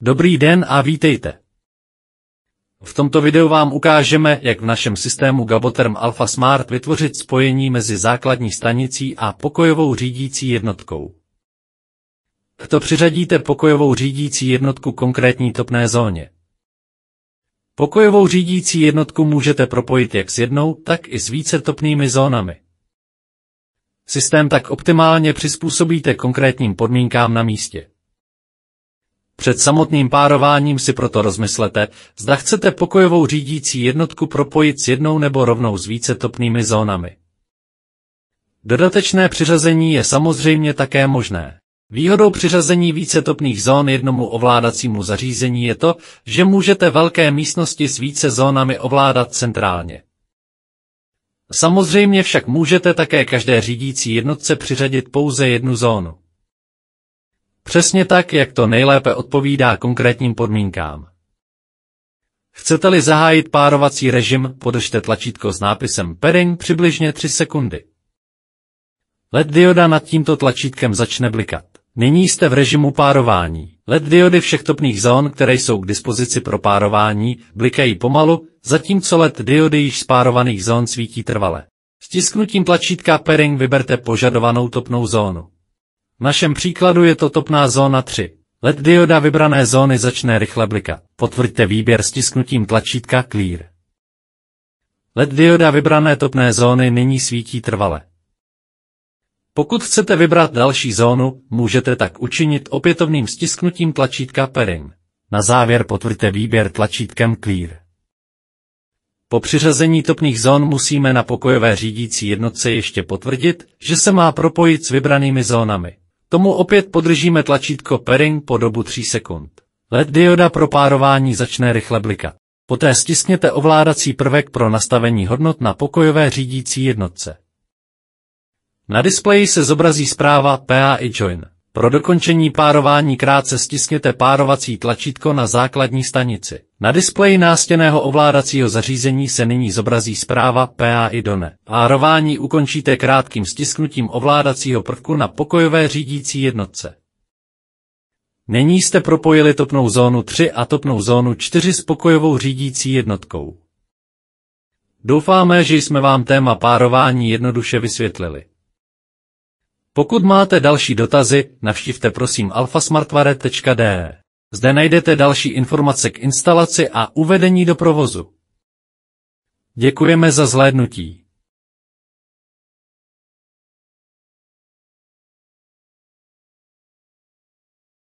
Dobrý den a vítejte. V tomto videu vám ukážeme, jak v našem systému Gaboterm Alpha Smart vytvořit spojení mezi základní stanicí a pokojovou řídící jednotkou. To přiřadíte pokojovou řídící jednotku konkrétní topné zóně. Pokojovou řídící jednotku můžete propojit jak s jednou, tak i s více topnými zónami. Systém tak optimálně přizpůsobíte konkrétním podmínkám na místě. Před samotným párováním si proto rozmyslete, zda chcete pokojovou řídící jednotku propojit s jednou nebo rovnou s více topnými zónami. Dodatečné přiřazení je samozřejmě také možné. Výhodou přiřazení více topných zón jednomu ovládacímu zařízení je to, že můžete velké místnosti s více zónami ovládat centrálně. Samozřejmě však můžete také každé řídící jednotce přiřadit pouze jednu zónu. Přesně tak, jak to nejlépe odpovídá konkrétním podmínkám. Chcete-li zahájit párovací režim, podržte tlačítko s nápisem Pairing přibližně 3 sekundy. LED dioda nad tímto tlačítkem začne blikat. Nyní jste v režimu párování. LED diody všech topných zón, které jsou k dispozici pro párování, blikají pomalu, zatímco LED diody již z párovaných zón svítí trvale. Stisknutím tlačítka Pairing vyberte požadovanou topnou zónu. V našem příkladu je to topná zóna 3. LED dioda vybrané zóny začne rychle blikat. Potvrďte výběr stisknutím tlačítka Clear. LED dioda vybrané topné zóny nyní svítí trvale. Pokud chcete vybrat další zónu, můžete tak učinit opětovným stisknutím tlačítka Pairing. Na závěr potvrďte výběr tlačítkem Clear. Po přiřazení topných zón musíme na pokojové řídící jednotce ještě potvrdit, že se má propojit s vybranými zónami. Tomu opět podržíme tlačítko Pairing po dobu 3 sekund. LED dioda pro párování začne rychle blikat. Poté stiskněte ovládací prvek pro nastavení hodnot na pokojové řídící jednotce. Na displeji se zobrazí zpráva PAI Join. Pro dokončení párování krátce stiskněte párovací tlačítko na základní stanici. Na displeji nástěnného ovládacího zařízení se nyní zobrazí zpráva PAI Done. Párování ukončíte krátkým stisknutím ovládacího prvku na pokojové řídící jednotce. Nyní jste propojili topnou zónu 3 a topnou zónu 4 s pokojovou řídící jednotkou. Doufáme, že jsme vám téma párování jednoduše vysvětlili. Pokud máte další dotazy, navštivte prosím alphasmartware.de. Zde najdete další informace k instalaci a uvedení do provozu. Děkujeme za zhlédnutí.